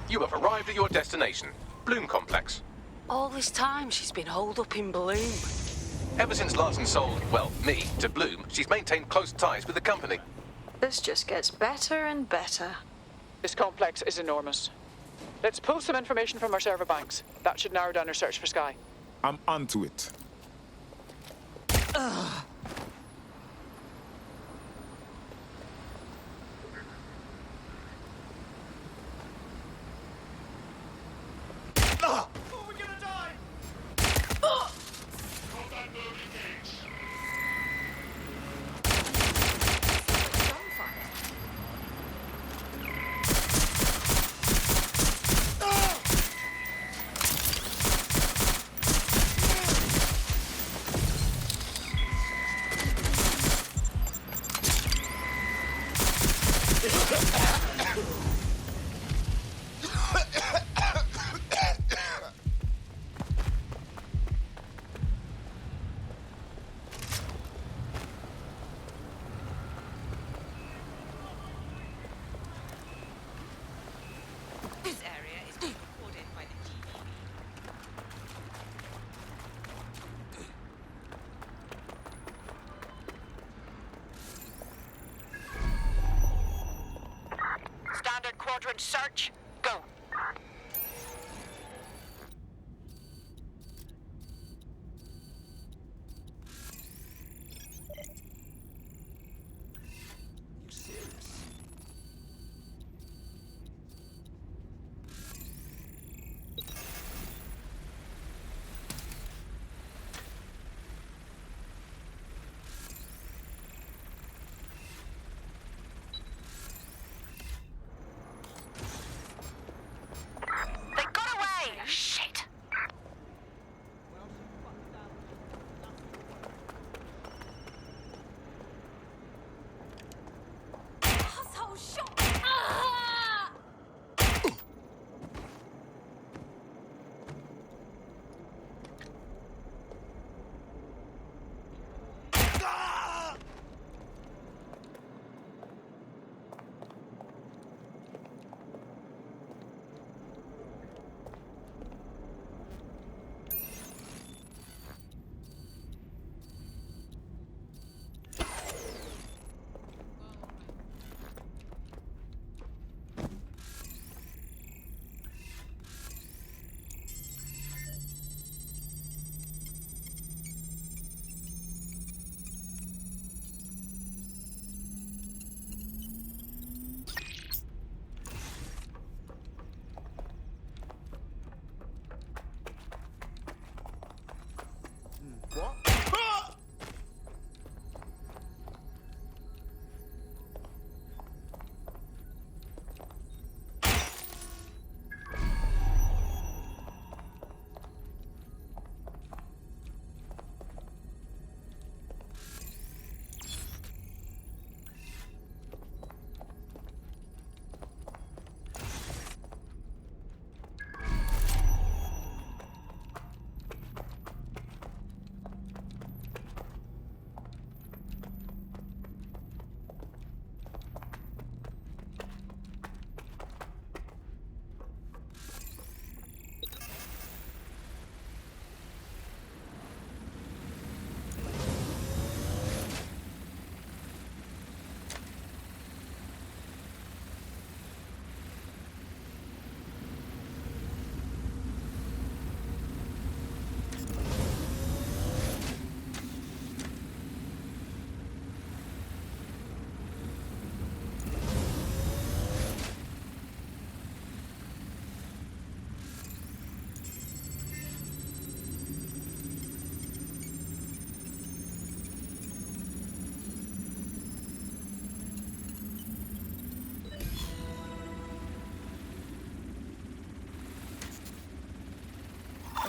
You have arrived at your destination, Bloom Complex. All this time she's been holed up in Bloom. Ever since Larson sold, well, me, to Bloom, she's maintained close ties with the company. This just gets better and better. This complex is enormous. Let's pull some information from our server banks. That should narrow down our search for Skye. I'm onto it. Ugh. Quadrant search, go.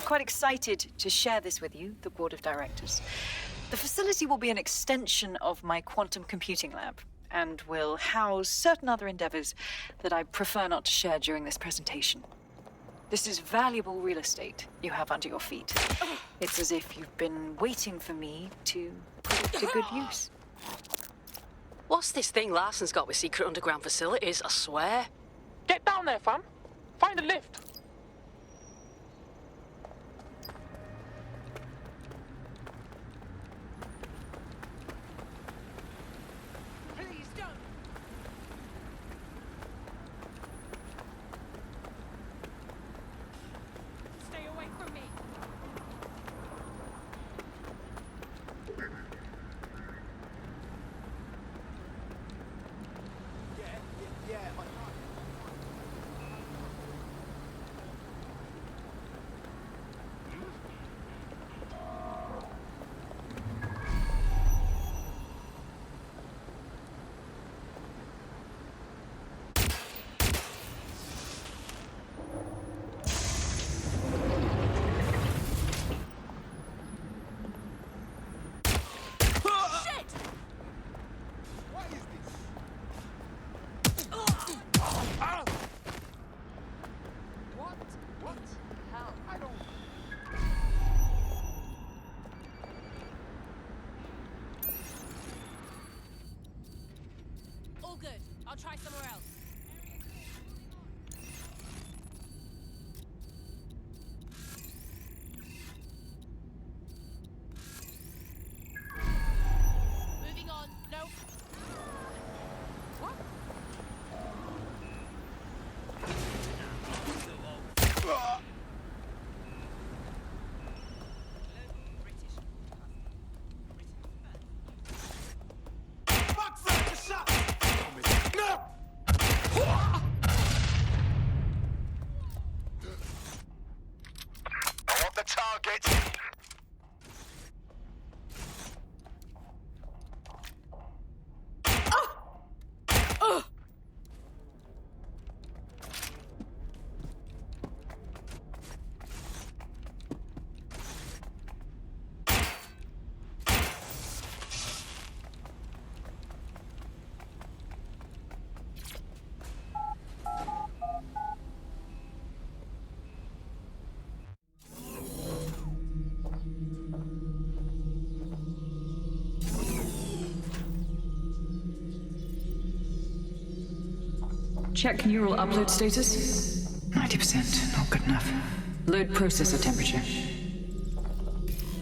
Quite excited to share this with you, the board of directors. The facility will be an extension of my quantum computing lab and will house certain other endeavors that I prefer not to share during this presentation. This is valuable real estate you have under your feet. It's as if you've been waiting for me to put it to good use. What's this thing Larson's got with secret underground facilities, I swear? Get down there, fam. Find a lift. Please don't. Stay away from me. All good. I'll try somewhere else. Moving on. Nope. What? I want the target. Check neural upload status. 90%, not good enough. Load processor temperature.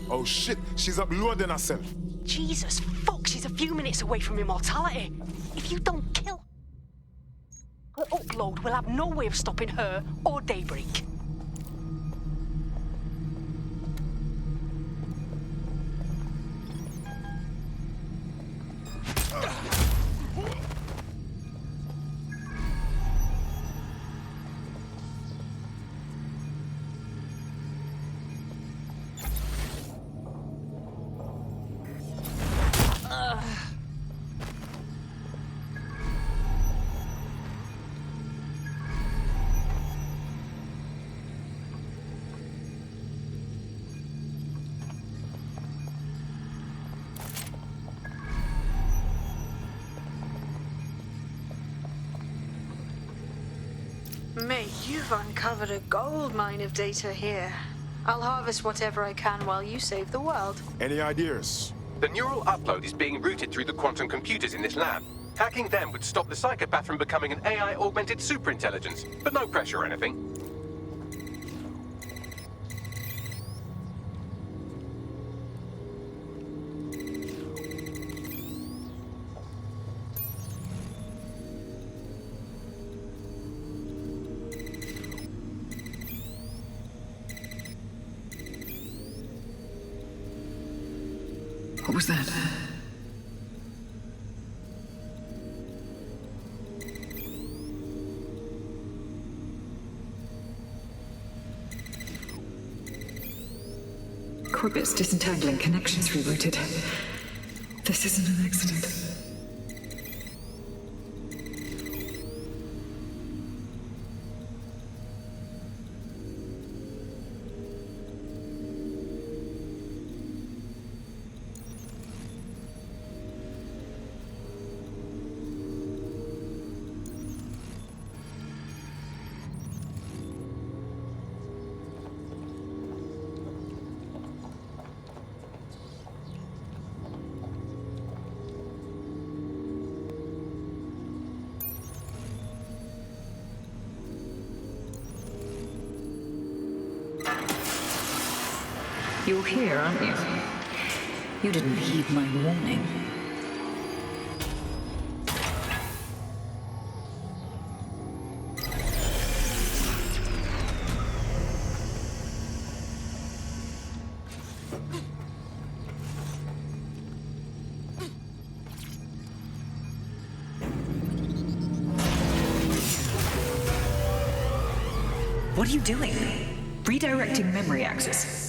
Oh shit, she's uploading herself. Jesus fuck, she's a few minutes away from immortality. If you don't kill her upload, we'll have no way of stopping her or Daybreak. Mate, you've uncovered a gold mine of data here. I'll harvest whatever I can while you save the world. Any ideas? The neural upload is being routed through the quantum computers in this lab. Hacking them would stop the psychopath from becoming an AI-augmented superintelligence, but no pressure or anything. What was that? Corbet's disentangling connections rerouted. This isn't an accident. You're here, aren't you? You didn't heed my warning. What are you doing? Redirecting memory access.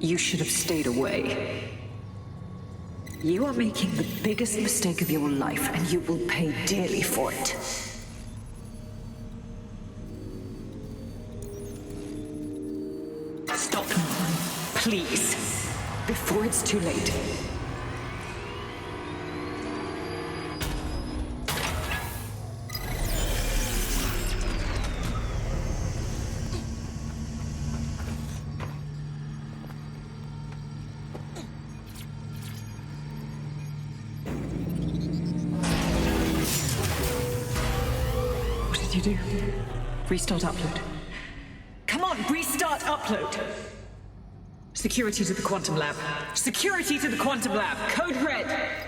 You should have stayed away. You are making the biggest mistake of your life, and you will pay dearly for it. Stop now, please, before it's too late. What did you do? Restart upload. Come on, restart upload! Security to the quantum lab. Security to the quantum lab. Code red.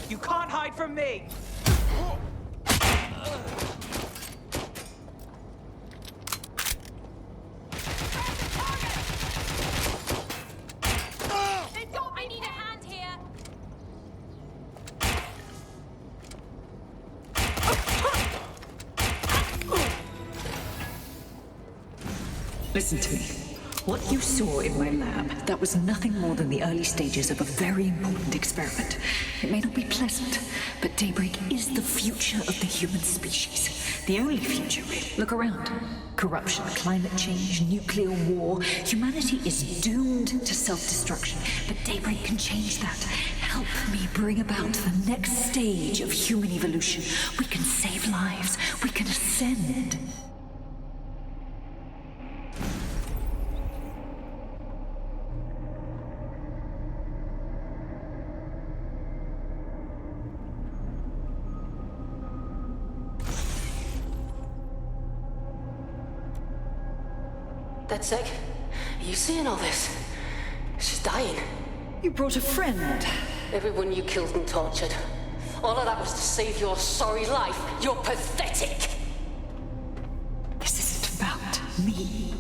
You can't hide from me! I need a hand here. Listen to me. What you saw in my lab, that was nothing more than the early stages of a very important experiment. It may not be pleasant, but Daybreak is the future of the human species. The only future, really. Look around. Corruption, climate change, nuclear war. Humanity is doomed to self-destruction, but Daybreak can change that. Help me bring about the next stage of human evolution. We can save lives. We can ascend. Dead sick. Are you seeing all this? She's dying. You brought a friend. Everyone you killed and tortured. All of that was to save your sorry life. You're pathetic. This isn't about me.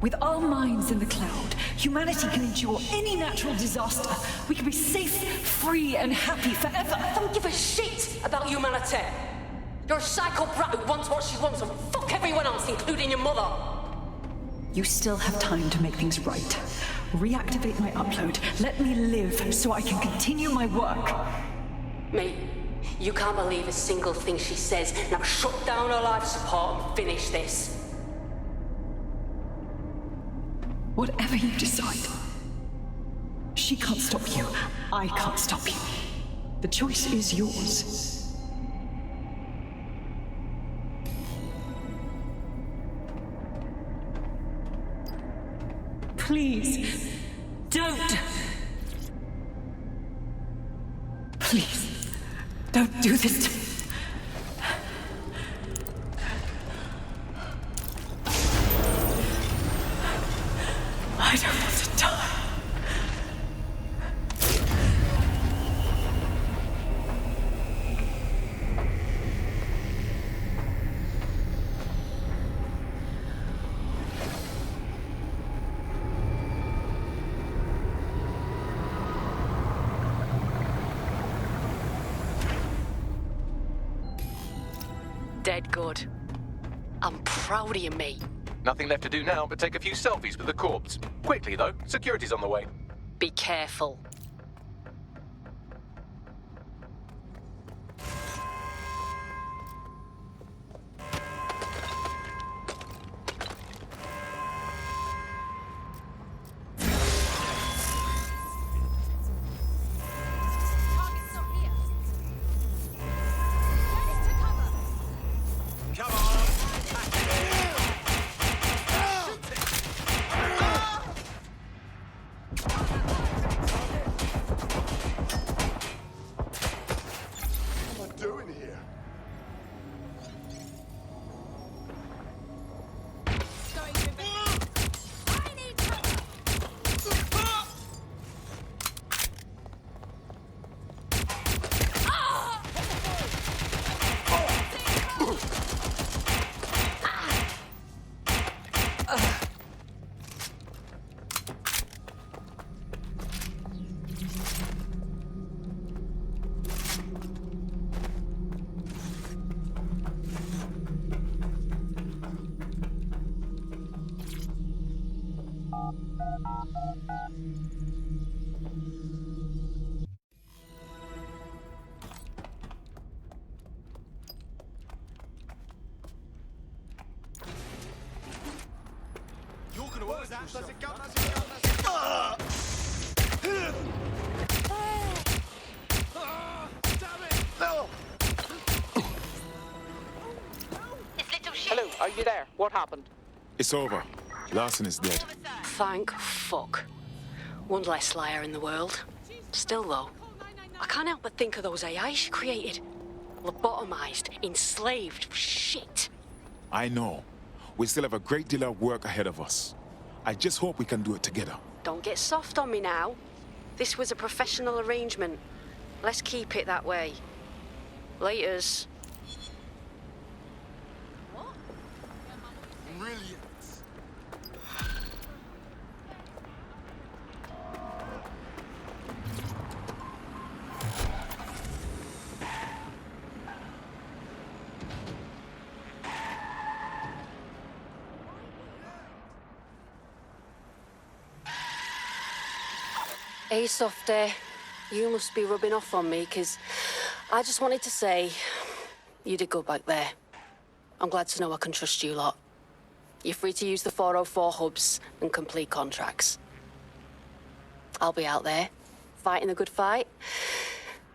With our minds in the cloud, humanity can endure any natural disaster. We can be safe, free, and happy forever. I don't give a shit about humanity. You're a psycho brat who wants what she wants and fuck everyone else, including your mother. You still have time to make things right. Reactivate my upload. Let me live so I can continue my work. Mate, you can't believe a single thing she says. Now shut down her life support and finish this. Whatever you decide. She can't stop you. I can't stop you. The choice is yours. Please, don't. Please, don't do this to me. I don't want to die. Dead good. I'm proud of you, mate. Nothing left to do now but take a few selfies with the corpse. Quickly, though. Security's on the way. Be careful. Hello, are you there? What happened? It's over. Larson is dead. Thank fuck. One less liar in the world. Still, though, I can't help but think of those AIs she created. Lobotomized, enslaved, shit. I know. We still have a great deal of work ahead of us. I just hope we can do it together. Don't get soft on me now. This was a professional arrangement. Let's keep it that way. Laters. Brilliant. Hey, Softy. You must be rubbing off on me, 'cause I just wanted to say you did good back there. I'm glad to know I can trust you lot. You're free to use the 404 hubs and complete contracts. I'll be out there, fighting the good fight.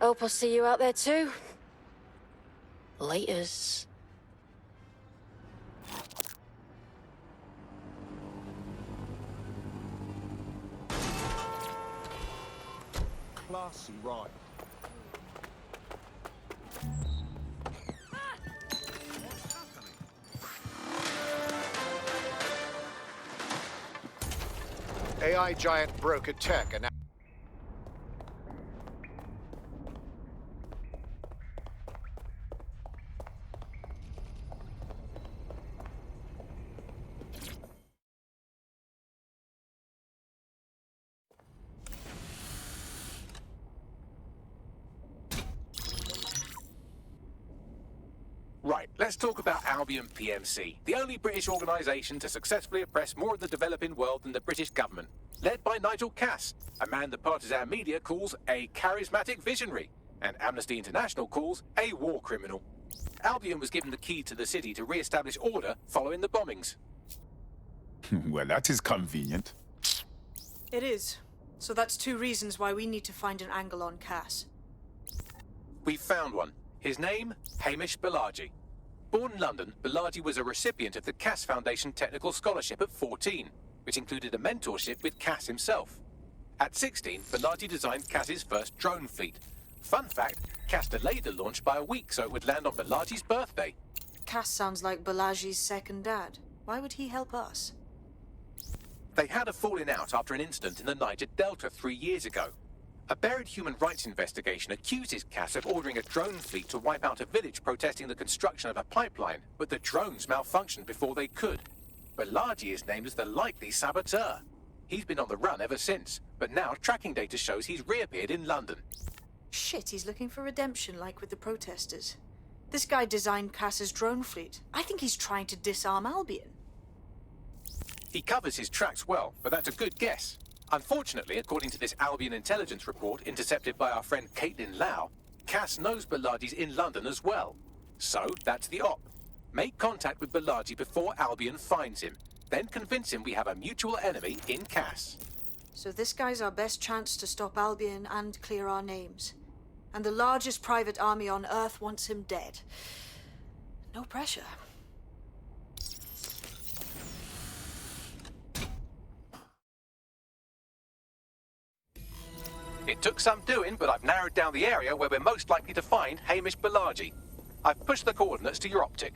Hope I'll see you out there too. Laters. Classy, right. AI giant broker tech and Right, let's talk about Albion PMC, the only British organisation to successfully oppress more of the developing world than the British government. Led by Nigel Cass, a man the partisan media calls a charismatic visionary, and Amnesty International calls a war criminal. Albion was given the key to the city to re-establish order following the bombings. Well, that is convenient. It is. So that's two reasons why we need to find an angle on Cass. We found one. His name, Hamish Balaji. Born in London, Balaji was a recipient of the Cass Foundation Technical Scholarship at 14, which included a mentorship with Cass himself. At 16, Balaji designed Cass's first drone fleet. Fun fact, Cass delayed the launch by a week so it would land on Balaji's birthday. Cass sounds like Balaji's second dad. Why would he help us? They had a falling out after an incident in the Niger Delta 3 years ago. A buried human rights investigation accuses Cass of ordering a drone fleet to wipe out a village protesting the construction of a pipeline, but the drones malfunctioned before they could. Balaji is named as the likely saboteur. He's been on the run ever since, but now tracking data shows he's reappeared in London. Shit, he's looking for redemption like with the protesters. This guy designed Cass's drone fleet. I think he's trying to disarm Albion. He covers his tracks well, but that's a good guess. Unfortunately, according to this Albion intelligence report intercepted by our friend Caitlin Lau, Cass knows Balaji's in London as well. So, that's the op. Make contact with Balaji before Albion finds him. Then convince him we have a mutual enemy in Cass. So this guy's our best chance to stop Albion and clear our names. And the largest private army on Earth wants him dead. No pressure. It took some doing, but I've narrowed down the area where we're most likely to find Hamish Balaji. I've pushed the coordinates to your optic.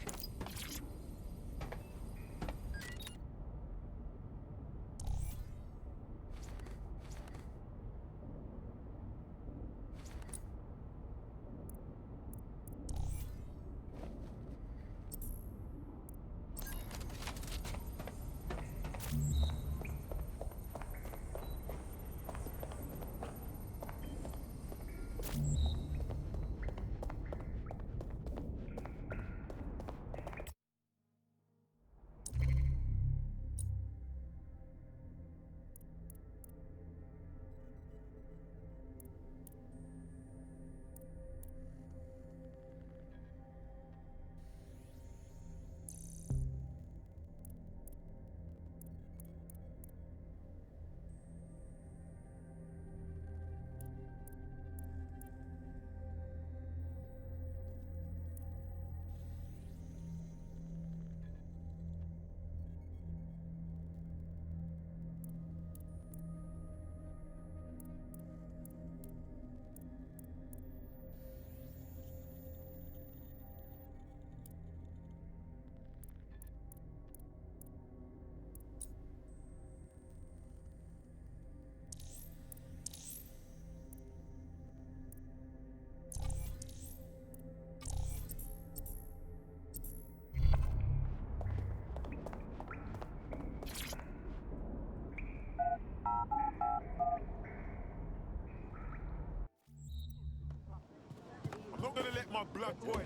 blood boy.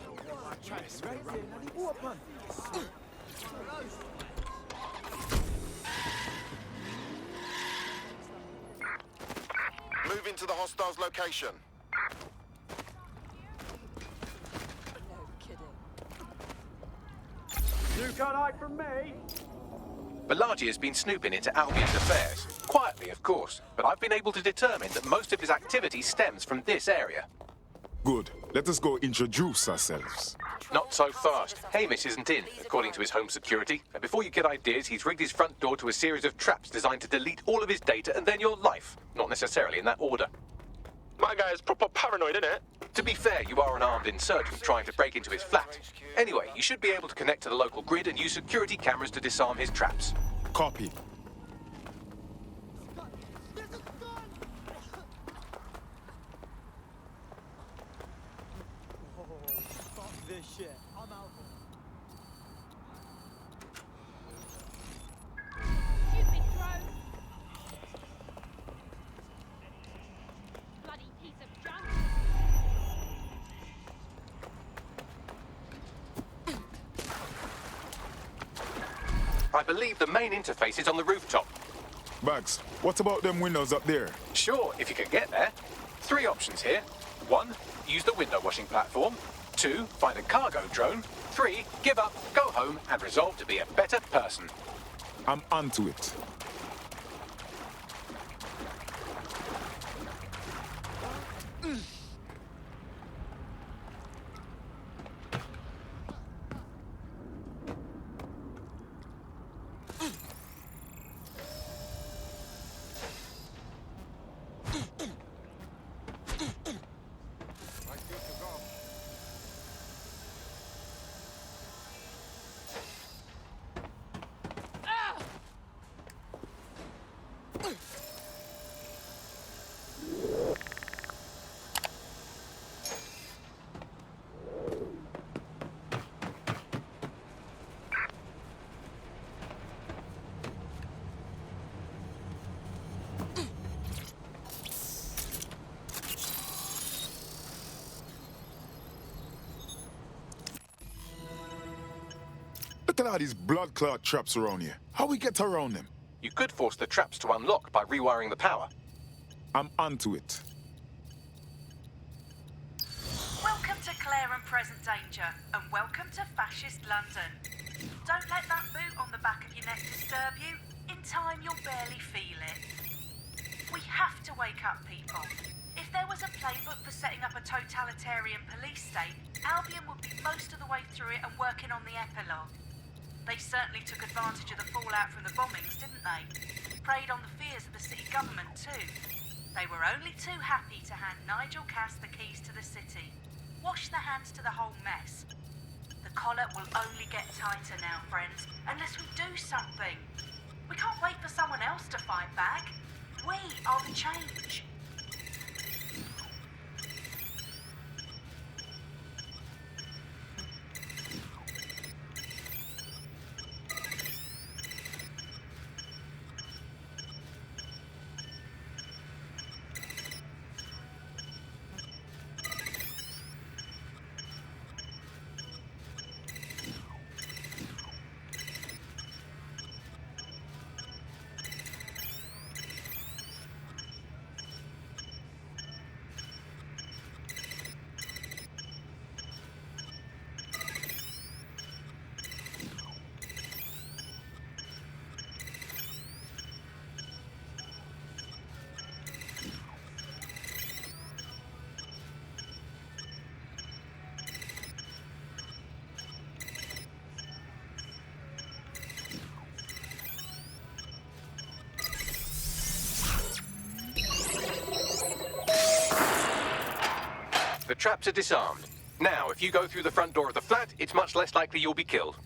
Try this right open. Move into the hostiles' location. You can't hide from me. Balaji has been snooping into Albion's affairs. Quietly, of course, but I've been able to determine that most of his activity stems from this area. Good. Let us go introduce ourselves. Not so fast. Hamish isn't in, according to his home security. And before you get ideas, he's rigged his front door to a series of traps designed to delete all of his data and then your life. Not necessarily in that order. My guy is proper paranoid, innit? To be fair, you are an armed insurgent trying to break into his flat. Anyway, you should be able to connect to the local grid and use security cameras to disarm his traps. Copy. This shit. I'm out. Stupid drone. Bloody piece of junk. I believe the main interface is on the rooftop. Bags, what about them windows up there? Sure, if you can get there. 3 options here. 1, use the window washing platform. 2, find a cargo drone. 3, give up, go home, and resolve to be a better person. I'm onto it. Look at all these blood clot traps around here. How we get around them? You could force the traps to unlock by rewiring the power. I'm onto it. Welcome to Clare and Present Danger, and welcome to Fascist London. Don't let that boot on the back of your neck disturb you. In time, you'll barely feel it. We have to wake up people. If there was a playbook for setting up a totalitarian police state, Albion would be most of the way through it and working on the epilogue. They certainly took advantage of the fallout from the bombings, didn't they? Preyed on the fears of the city government too. They were only too happy to hand Nigel Cass the keys to the city. Wash their hands to the whole mess. The collar will only get tighter now, friends, unless we do something. We can't wait for someone else to fight back. We are the change. The traps are disarmed. Now, if you go through the front door of the flat, it's much less likely you'll be killed.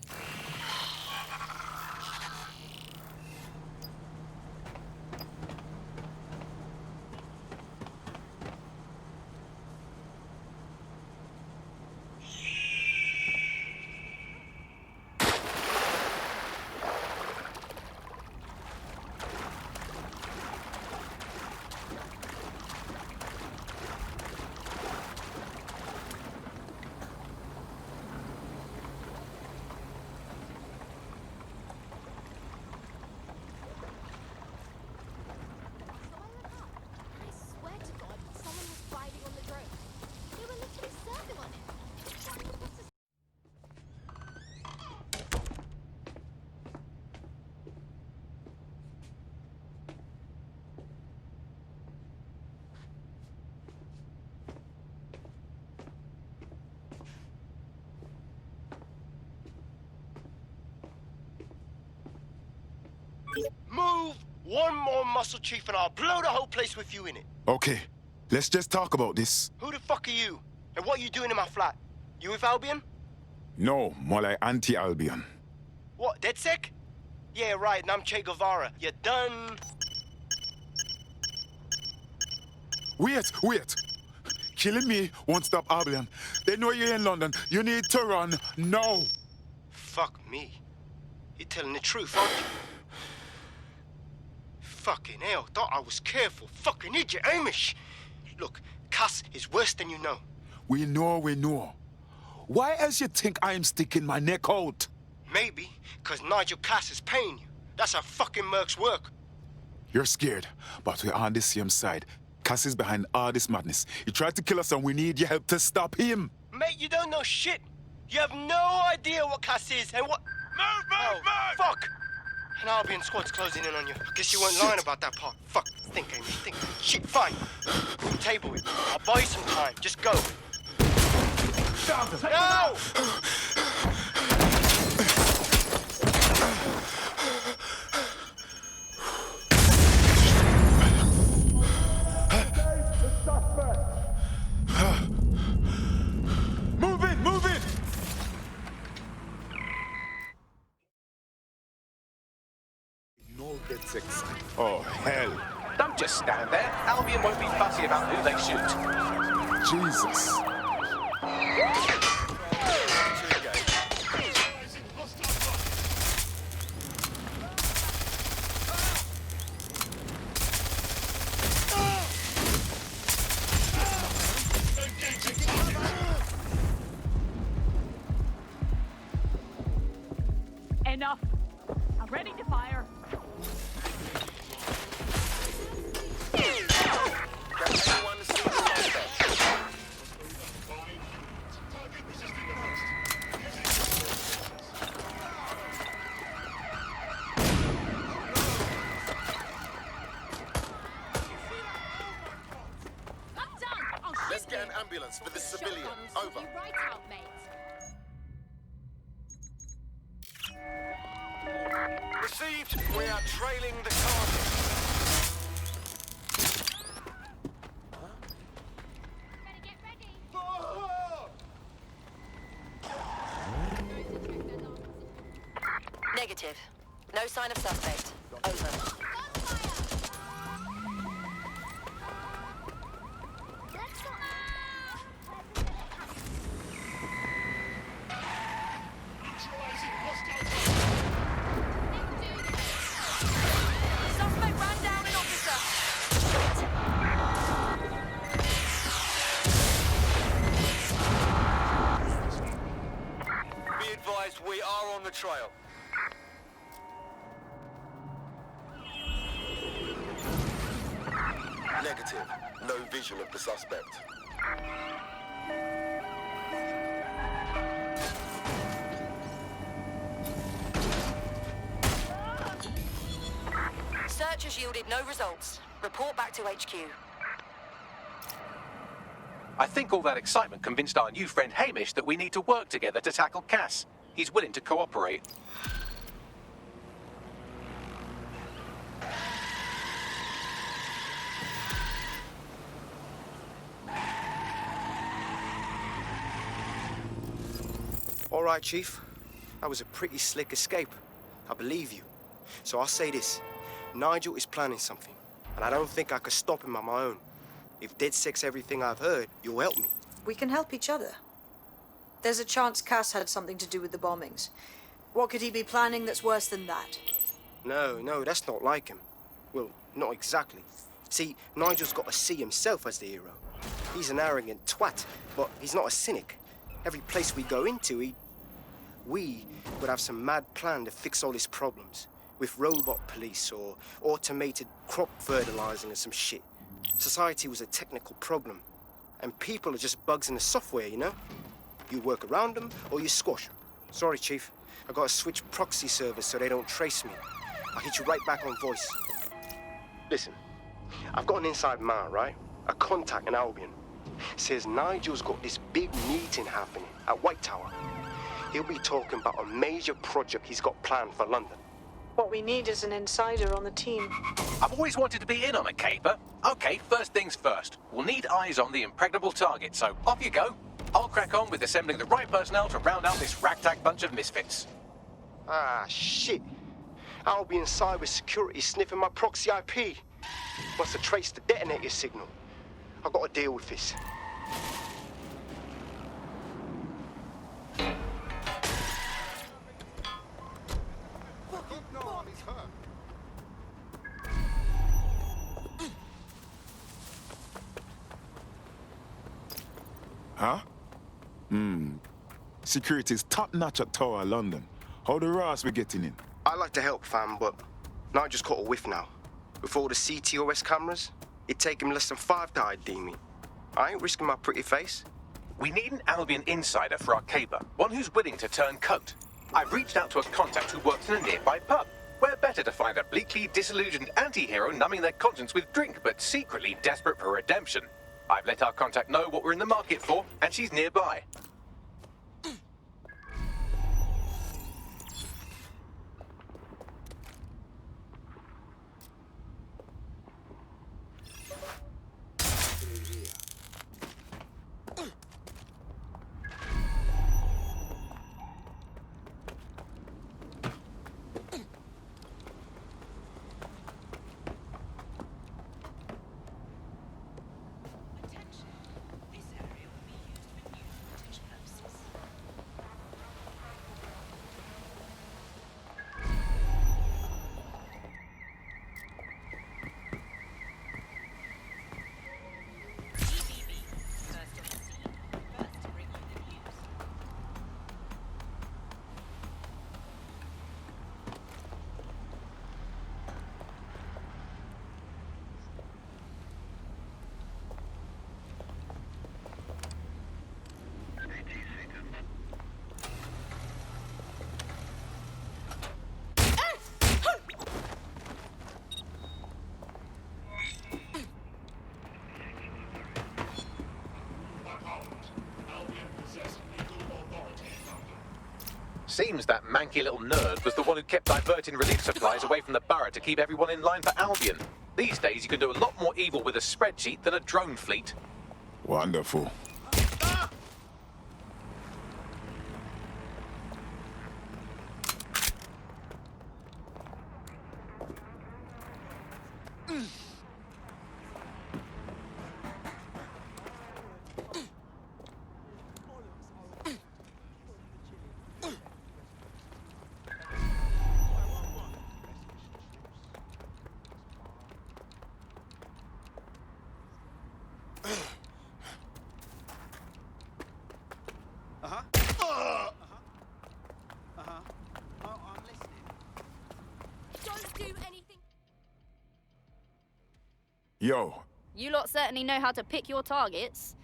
Move one more muscle, Chief, and I'll blow the whole place with you in it. Okay, let's just talk about this. Who the fuck are you? And what are you doing in my flat? You with Albion? No, more like anti-Albion. What, DedSec? Yeah, right, and I'm Che Guevara. You done? Wait! Killing me won't stop Albion. They know you're in London. You need to run now. Fuck me. You're telling the truth, aren't you? Fucking hell, thought I was careful. Fucking idiot, Amish. Look, Cass is worse than you know. We know. Why else you think I'm sticking my neck out? Maybe, because Nigel Cass is paying you. That's how fucking mercs work. You're scared, but we're on the same side. Cass is behind all this madness. He tried to kill us and we need your help to stop him. Mate, you don't know shit. You have no idea what Cass is and what... Move! Fuck! An Albion squad's closing in on you. I guess you weren't lying about that part. Fuck. Think, Amy, think. Shit, fine. We'll table it. I'll buy you some time. Just go. No! Move it! No gets excited. Oh, hell. Don't just stand there. Albion won't be fussy about who they shoot. Jesus. Enough. I'm ready to fire. Let's get an ambulance for this civilian. Over. Right out, mate. Received. We are trailing the target. Negative. No sign of suspect. Over. Suspect ran down an officer. Be advised, we are on the trail. Negative. No visual of the suspect. Search has yielded no results. Report back to HQ. I think all that excitement convinced our new friend Hamish that we need to work together to tackle Cass. He's willing to cooperate. All right, Chief. That was a pretty slick escape. I believe you. So I'll say this. Nigel is planning something, and I don't think I could stop him on my own. If DedSec's everything I've heard, you'll help me. We can help each other. There's a chance Cass had something to do with the bombings. What could he be planning that's worse than that? No, that's not like him. Well, not exactly. See, Nigel's got to see himself as the hero. He's an arrogant twat, but he's not a cynic. Every place we go into, we would have some mad plan to fix all his problems. With robot police or automated crop fertilizing and some shit. Society was a technical problem. And people are just bugs in the software, you know? You work around them or you squash them. Sorry, Chief. I gotta switch proxy servers so they don't trace me. I'll hit you right back on voice. Listen, I've got an inside man, right? A contact in Albion. Says Nigel's got this big meeting happening at White Tower. He'll be talking about a major project he's got planned for London. What we need is an insider on the team. I've always wanted to be in on a caper. Okay, first things first. We'll need eyes on the impregnable target, so off you go. I'll crack on with assembling the right personnel to round out this ragtag bunch of misfits. Ah, shit. I'll be inside with security sniffing my proxy IP. Must have traced the detonator signal. I've got to deal with this. Huh? Security's top-notch at Tower London. How the Ross we getting in? I'd like to help, fam, but now I just caught a whiff now. With all the CTOS cameras, it'd take him less than 5 to ID me. I ain't risking my pretty face. We need an Albion insider for our caper, one who's willing to turn coat. I've reached out to a contact who works in a nearby pub. Where better to find a bleakly disillusioned anti-hero numbing their conscience with drink, but secretly desperate for redemption. I've let our contact know what we're in the market for, and she's nearby. Seems that manky little nerd was the one who kept diverting relief supplies away from the borough to keep everyone in line for Albion. These days you can do a lot more evil with a spreadsheet than a drone fleet. Wonderful. Yo. You lot certainly know how to pick your targets.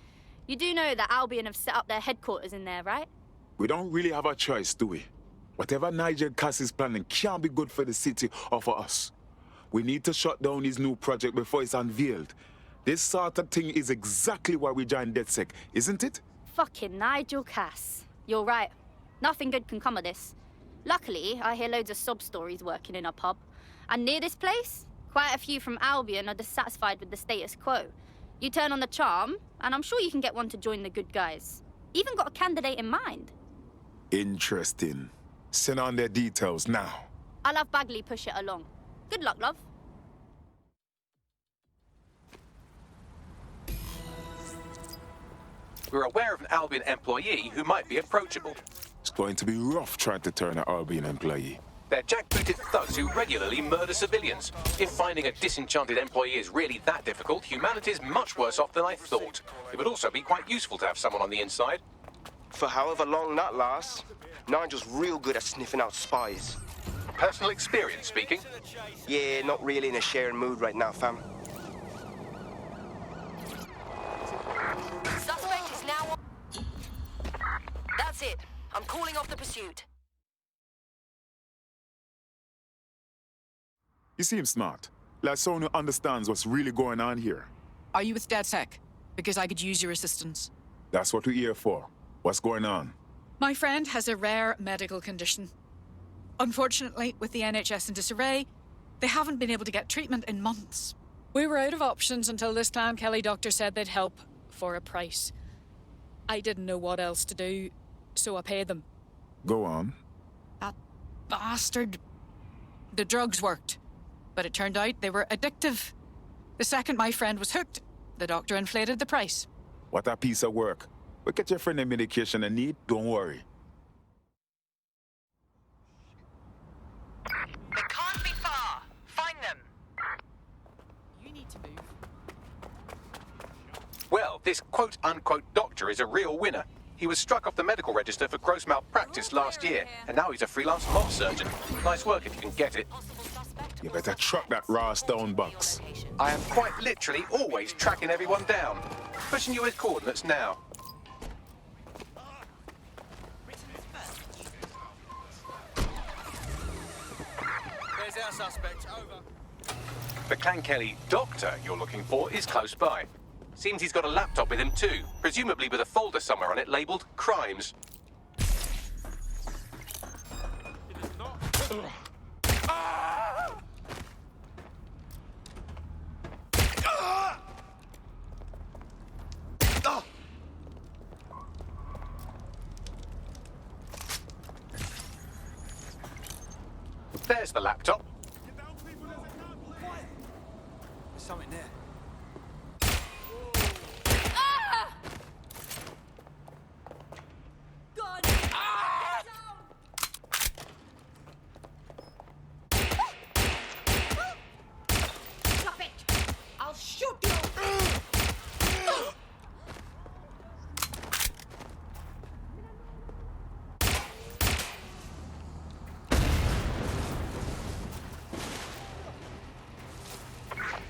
You do know that Albion have set up their headquarters in there, right? We don't really have a choice, do we? Whatever Nigel Cass is planning can't be good for the city or for us. We need to shut down his new project before it's unveiled. This sort of thing is exactly why we joined DedSec, isn't it? Fucking Nigel Cass. You're right. Nothing good can come of this. Luckily, I hear loads of sob stories working in a pub. And near this place, quite a few from Albion are dissatisfied with the status quo. You turn on the charm, and I'm sure you can get one to join the good guys. Even got a candidate in mind. Interesting. Send on their details now. I'll have Bagley push it along. Good luck, love. We're aware of an Albion employee who might be approachable. It's going to be rough trying to turn an Albion employee. They're jackbooted thugs who regularly murder civilians. If finding a disenchanted employee is really that difficult, humanity's much worse off than I thought. It would also be quite useful to have someone on the inside. For however long that lasts, Nigel's real good at sniffing out spies. Personal experience speaking? Yeah, not really in a sharing mood right now, fam. Suspect is now on. That's it. I'm calling off the pursuit. You seem smart. Like someone who understands what's really going on here. Are you with DedSec? Because I could use your assistance. That's what we're here for. What's going on? My friend has a rare medical condition. Unfortunately, with the NHS in disarray, they haven't been able to get treatment in months. We were out of options until this Clan Kelly doctor said they'd help for a price. I didn't know what else to do, so I paid them. Go on. That bastard. The drugs worked, but it turned out they were addictive. The second my friend was hooked, the doctor inflated the price. What a piece of work. We'll get your friend the medication they need, don't worry. They can't be far. Find them. You need to move. Well, this quote-unquote doctor is a real winner. He was struck off the medical register for gross malpractice last year, and now he's a freelance mob surgeon. Nice work if you can get it. You better truck that raw stone box. I am quite literally always tracking everyone down. Pushing you his coordinates now. There's our suspect. Over. The Clan Kelly doctor you're looking for is close by. Seems he's got a laptop with him too, presumably with a folder somewhere on it labelled Crimes. There's the laptop. There's something there. Stop it! I'll shoot you!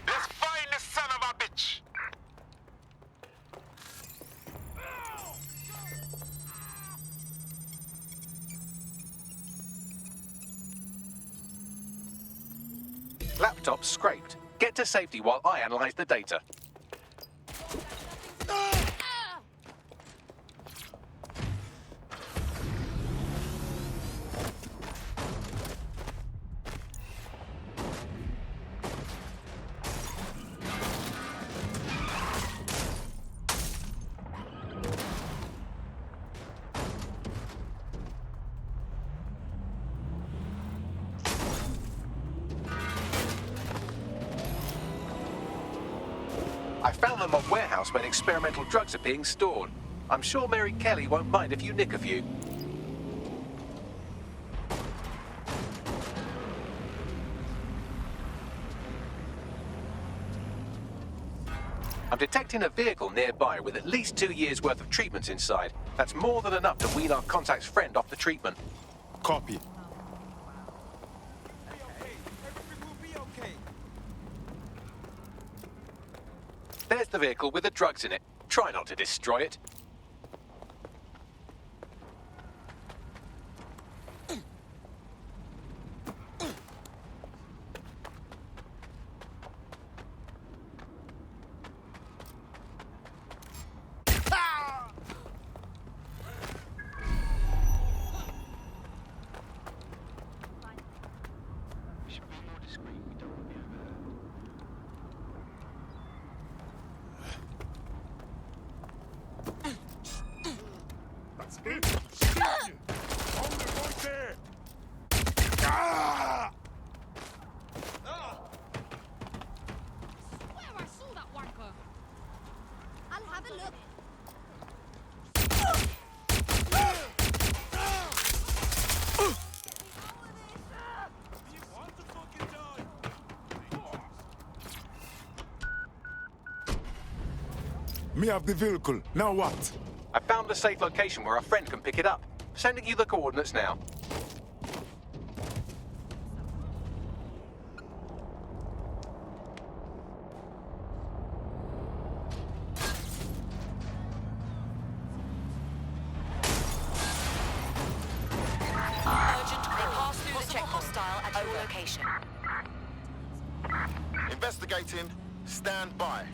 Let's find the son of a bitch! Laptop scraped. Get to safety while I analyse the data. I found them on warehouse where experimental drugs are being stored. I'm sure Mary Kelly won't mind if you nick a few. I'm detecting a vehicle nearby with at least 2 years' worth of treatments inside. That's more than enough to wean our contact's friend off the treatment. Copy. There's the vehicle with the drugs in it. Try not to destroy it. Me have the vehicle. Now what? I found a safe location where a friend can pick it up. Sending you the coordinates now. Urgent, they passed through the check hostile at your location. Investigating. Stand by.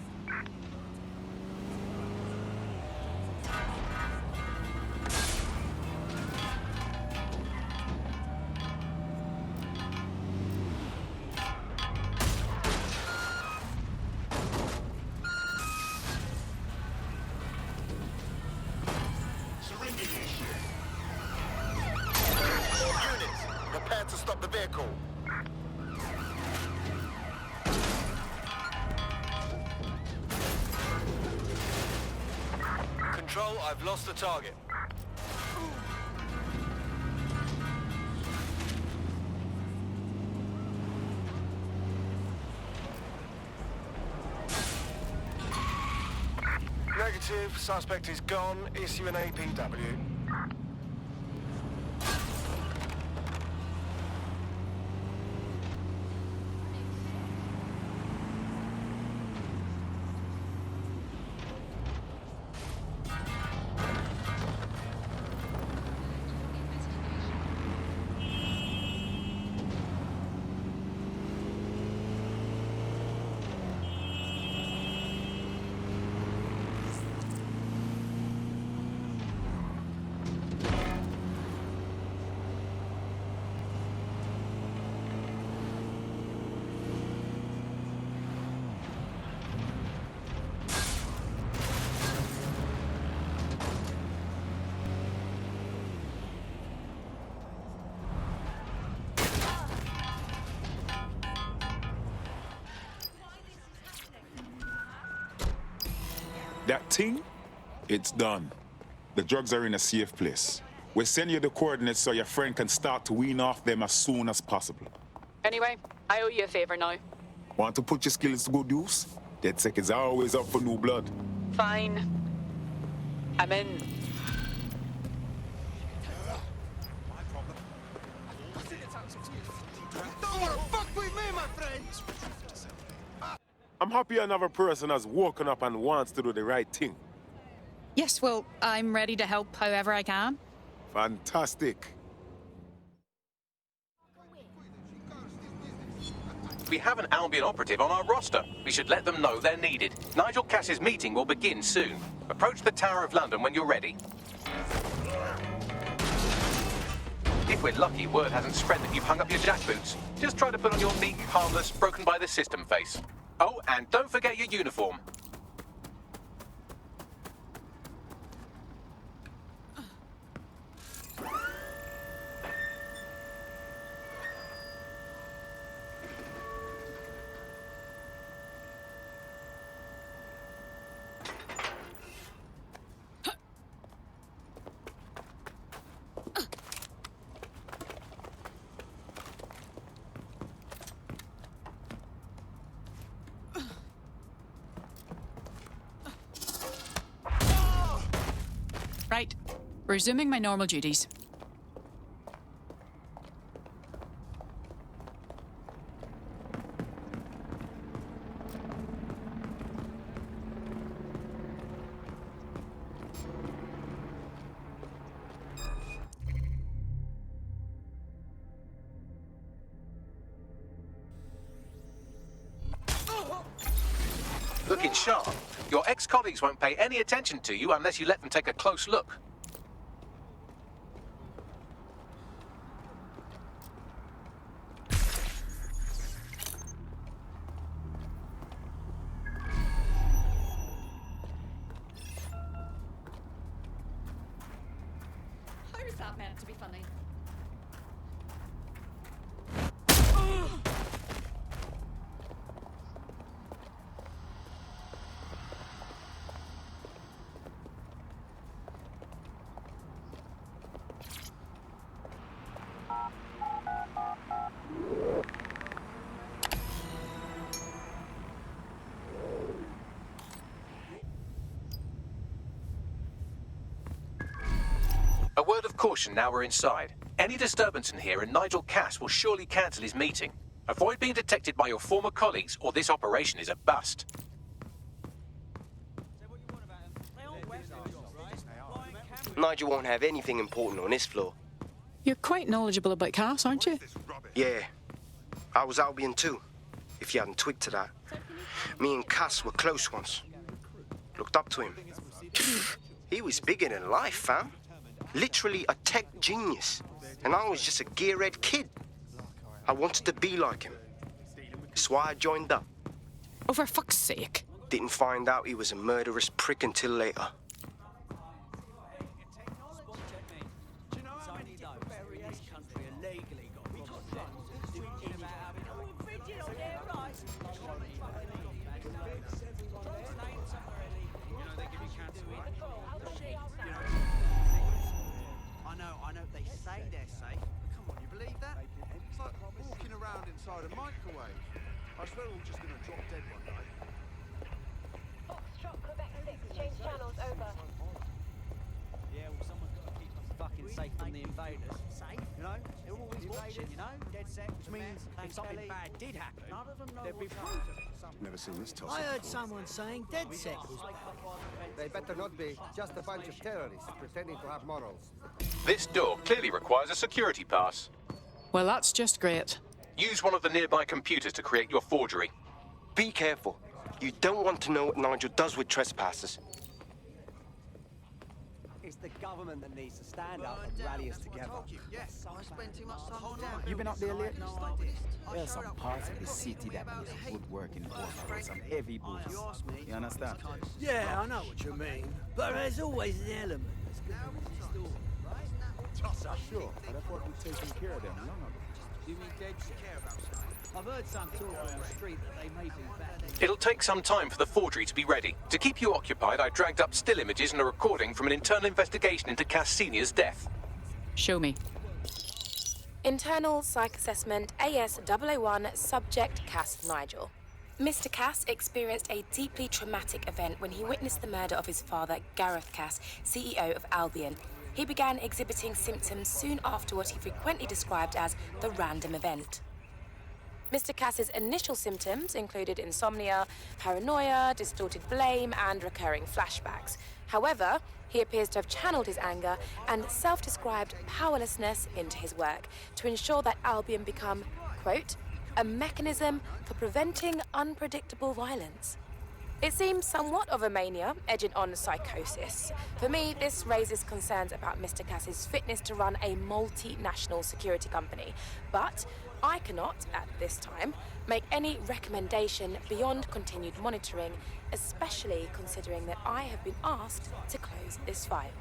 Control, I've lost the target. Negative. Suspect is gone. Issue an APW. That thing, it's done. The drugs are in a safe place. We'll send you the coordinates so your friend can start to wean off them as soon as possible. Anyway, I owe you a favor now. Want to put your skills to good use? DedSec is always up for new blood. Fine. I'm in. Don't wanna fuck with me, my friends! I'm happy another person has woken up and wants to do the right thing. Yes, well, I'm ready to help however I can. Fantastic. We have an Albion operative on our roster. We should let them know they're needed. Nigel Cass's meeting will begin soon. Approach the Tower of London when you're ready. If we're lucky, word hasn't spread that you've hung up your jackboots. Just try to put on your meek, harmless, broken by the system face. Oh, and don't forget your uniform. Right. Resuming my normal duties. Looking sharp. Your ex-colleagues won't pay any attention to you unless you let them take a close look. How is that meant to be funny? A word of caution now we're inside. Any disturbance in here and Nigel Cass will surely cancel his meeting. Avoid being detected by your former colleagues or this operation is a bust. Nigel won't have anything important on this floor. You're quite knowledgeable about Cass, aren't you? Yeah. I was Albion too, if you hadn't twigged to that. Me and Cass were close once. Looked up to him. He was bigger than life, fam. Literally a tech genius. And I was just a gearhead kid. I wanted to be like him. That's why I joined up. Oh, for fuck's sake. Didn't find out he was a murderous prick until later. I swear we're just gonna drop dead one day. Foxtrot Quebec 6, change channels, over. Yeah, well, someone's got to keep us fucking safe from the invaders. Safe? You know? They're always watching, you know? Dead set, which means if something bad did happen, none of them know they'd be proof. Never seen this toss. I heard someone saying dead set was bad. They better not be. Just a bunch of terrorists pretending to have morals. This door clearly requires a security pass. Well, that's just great. Use one of the nearby computers to create your forgery. Be careful. You don't want to know what Nigel does with trespassers. It's the government that needs to stand up and rally us together. Yes, I spent too much time down. You been up there lately? There are some parts of the city that need woodworking work for some heavy boots. You understand? Yeah, I know what you mean. But there's always an element that's good to the story, right? Tosser, sure. But I thought we'd taken care of them long ago. You mean dead set? I've heard some talk on the street that they may be back. It'll take some time for the forgery to be ready. To keep you occupied, I dragged up still images and a recording from an internal investigation into Cass Sr.'s death. Show me. Internal Psych Assessment AS001 Subject Cass Nigel. Mr. Cass experienced a deeply traumatic event when he witnessed the murder of his father, Gareth Cass, CEO of Albion. He began exhibiting symptoms soon after what he frequently described as the random event. Mr. Cass's initial symptoms included insomnia, paranoia, distorted blame, and recurring flashbacks. However, he appears to have channeled his anger and self-described powerlessness into his work to ensure that Albion become, quote, a mechanism for preventing unpredictable violence. It seems somewhat of a mania, edging on psychosis. For me, this raises concerns about Mr. Cass's fitness to run a multinational security company. But I cannot, at this time, make any recommendation beyond continued monitoring, especially considering that I have been asked to close this file.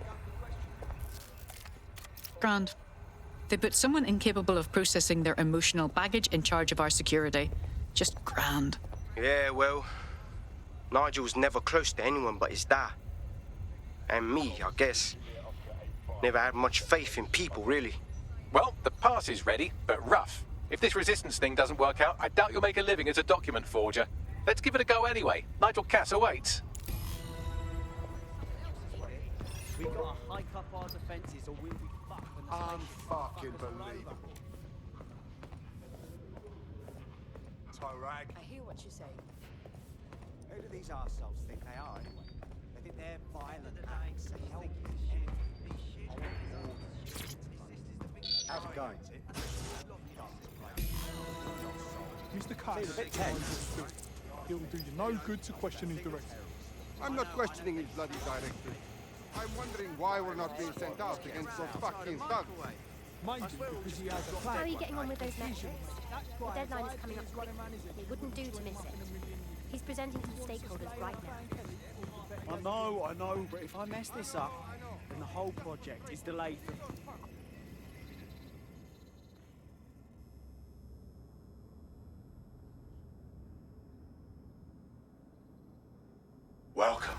Grand. They put someone incapable of processing their emotional baggage in charge of our security. Just grand. Yeah, well, Nigel's never close to anyone but his dad. And me, I guess. Never had much faith in people, really. Well, the pass is ready, but rough. If this resistance thing doesn't work out, I doubt you'll make a living as a document forger. Let's give it a go anyway. Nigel Cass awaits. We've got to hike up our defences or we'll be fucked when the Unfucking believable. Torag. I hear what you say. Who do these arseholes think they are, anyway? They think they're violent acts. They think How's it going? Mr. Cass, it will do you no good to question his directive. I'm not questioning his bloody directive. I'm wondering why we're not being sent out against those fucking thugs. Maybe because he has a plan. How are you getting on with those lectures? The deadline is coming up quickly. It wouldn't do to miss it. He's presenting to the stakeholders right now. I know, but if I mess this up, then the whole project is delayed for... Welcome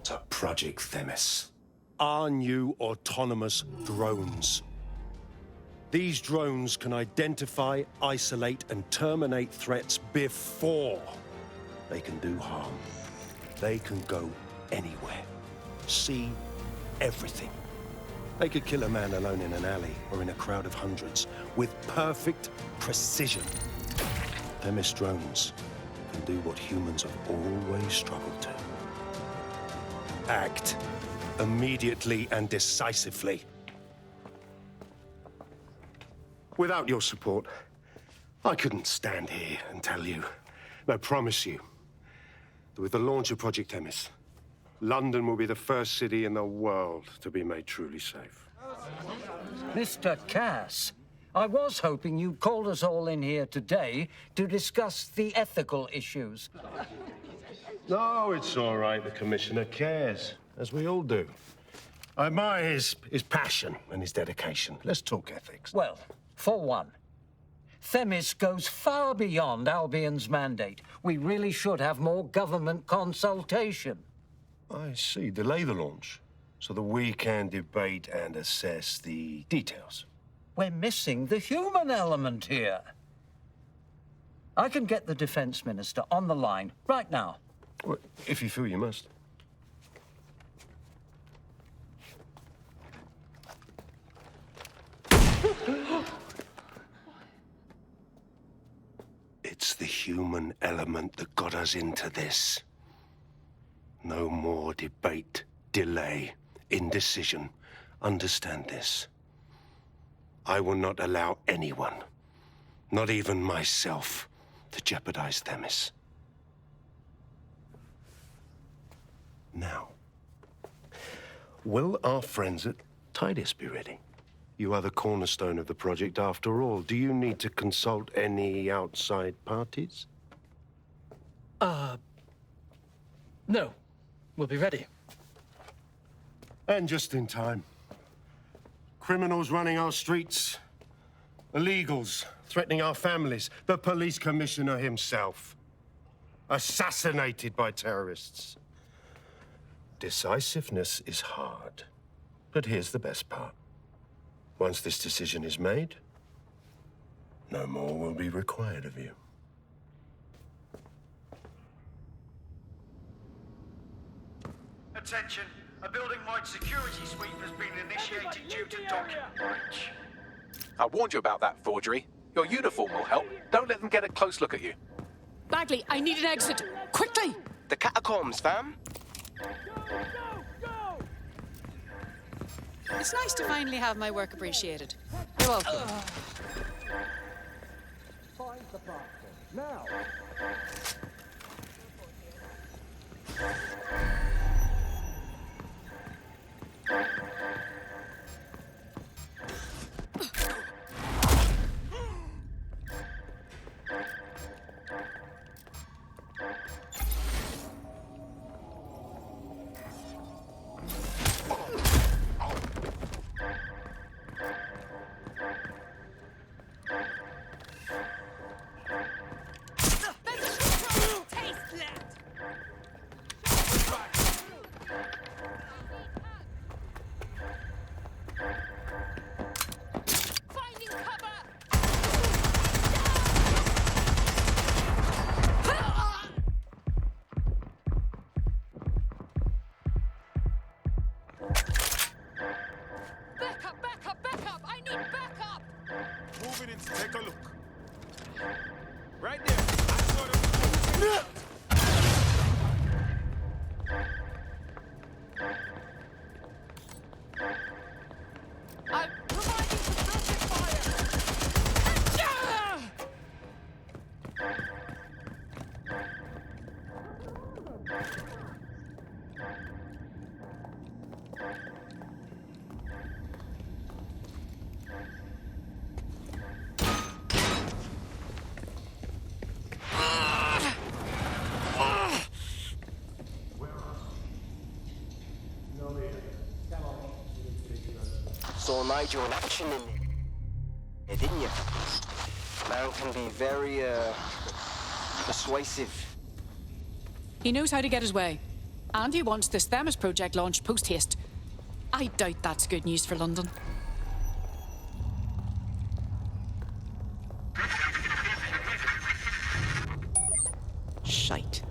to Project Themis. Our new autonomous drones. These drones can identify, isolate, and terminate threats before they can do harm. They can go anywhere, see everything. They could kill a man alone in an alley or in a crowd of hundreds with perfect precision. Themis drones can do what humans have always struggled to. Act immediately and decisively. Without your support, I couldn't stand here and tell you, I promise you, that with the launch of Project Themis, London will be the first city in the world to be made truly safe. Mr. Cass, I was hoping you called us all in here today to discuss the ethical issues. No, it's all right. The Commissioner cares, as we all do. I admire his passion and his dedication. Let's talk ethics. Well, for one, Themis goes far beyond Albion's mandate. We really should have more government consultation. I see. Delay the launch so that we can debate and assess the details. We're missing the human element here. I can get the Defense Minister on the line right now. Well, if you feel you must. It's the human element that got us into this. No more debate, delay, indecision. Understand this. I will not allow anyone, not even myself, to jeopardize Themis. Now, will our friends at Tidus be ready? You are the cornerstone of the project after all. Do you need to consult any outside parties? No. We'll be ready. And just in time. Criminals running our streets, illegals threatening our families, the police commissioner himself, assassinated by terrorists. Decisiveness is hard, but here's the best part. Once this decision is made, no more will be required of you. Attention, a building-wide security sweep has been initiated due to document breach. I warned you about that forgery. Your uniform will help. Don't let them get a close look at you. Bagley, I need an exit. Quickly! The catacombs, fam. It's nice to finally have my work appreciated. You're welcome. Find the bastard, now! Take a look. Right there. That's what it I'm providing suppressive fire! Saw Nigel in action in there, didn't you? Man can be very, persuasive. He knows how to get his way. And he wants this Themis project launched post-haste. I doubt that's good news for London. Shite.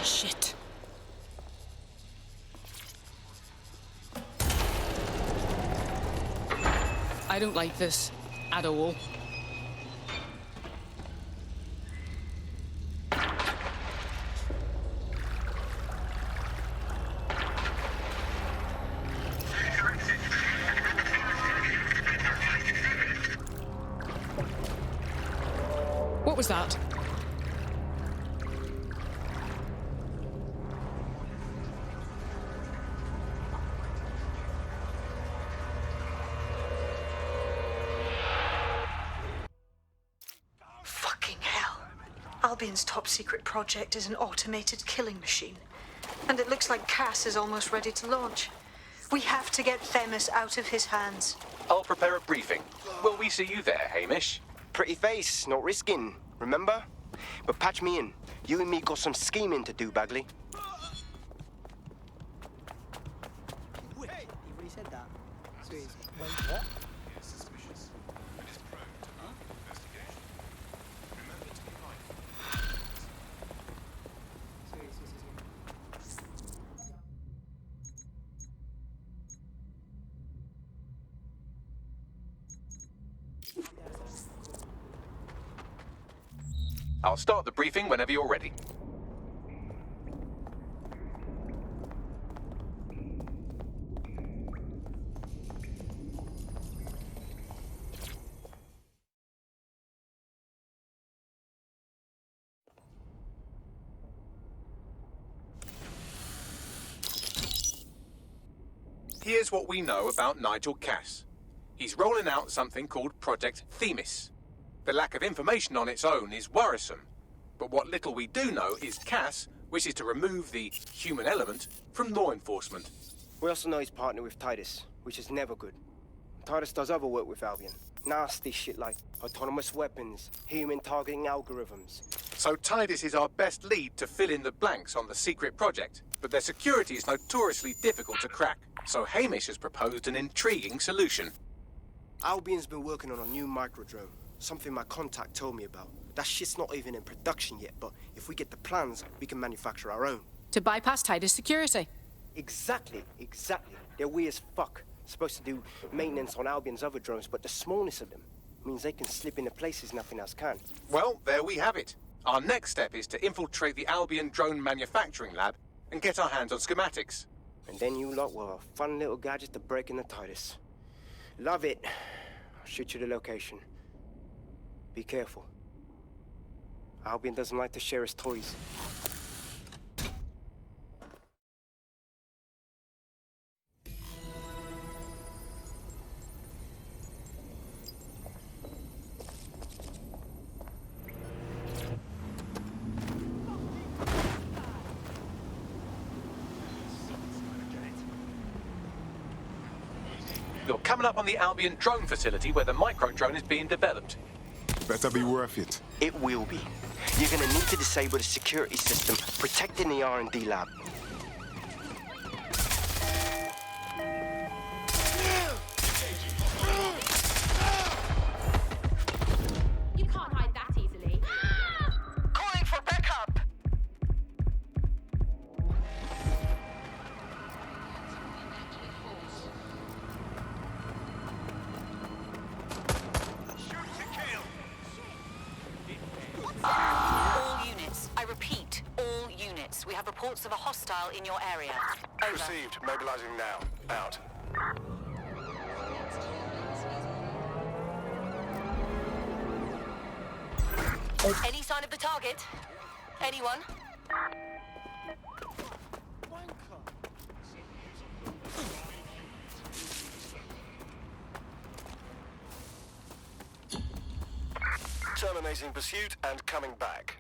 Shit. I don't like this at all. What was that? Fucking hell. Albion's top secret project is an automated killing machine. And it looks like Cass is almost ready to launch. We have to get Themis out of his hands. I'll prepare a briefing. Will we see you there, Hamish? Pretty face, not risking, remember? But patch me in. You and me got some scheming to do, Bagley. Hey, you've already said that. So it's, wait, what? I'll start the briefing whenever you're ready. Here's what we know about Nigel Cass. He's rolling out something called Project Themis. The lack of information on its own is worrisome, but what little we do know is Cass wishes to remove the human element from law enforcement. We also know he's partnered with Titus, which is never good. Titus does other work with Albion. Nasty shit like autonomous weapons, human targeting algorithms. So Titus is our best lead to fill in the blanks on the secret project, but their security is notoriously difficult to crack. So Hamish has proposed an intriguing solution. Albion's been working on a new microdrone, something my contact told me about. That shit's not even in production yet, but if we get the plans, we can manufacture our own. To bypass Titus security. Exactly. They're weird as fuck. Supposed to do maintenance on Albion's other drones, but the smallness of them means they can slip into places nothing else can. Well, there we have it. Our next step is to infiltrate the Albion drone manufacturing lab and get our hands on schematics. And then you lot will have a fun little gadget to break in the Titus. Love it. I'll shoot you the location. Be careful. Albion doesn't like to share his toys. You're coming up on the Albion drone facility where the micro-drone is being developed. Better be worth it. It will be. You're gonna need to disable the security system protecting the R&D lab. You can't hide that easily. Calling for backup! All units. I repeat, all units. We have reports of a hostile in your area. Over. Received. Mobilizing now. Out. Any sign of the target? Anyone? Terminating pursuit and coming back.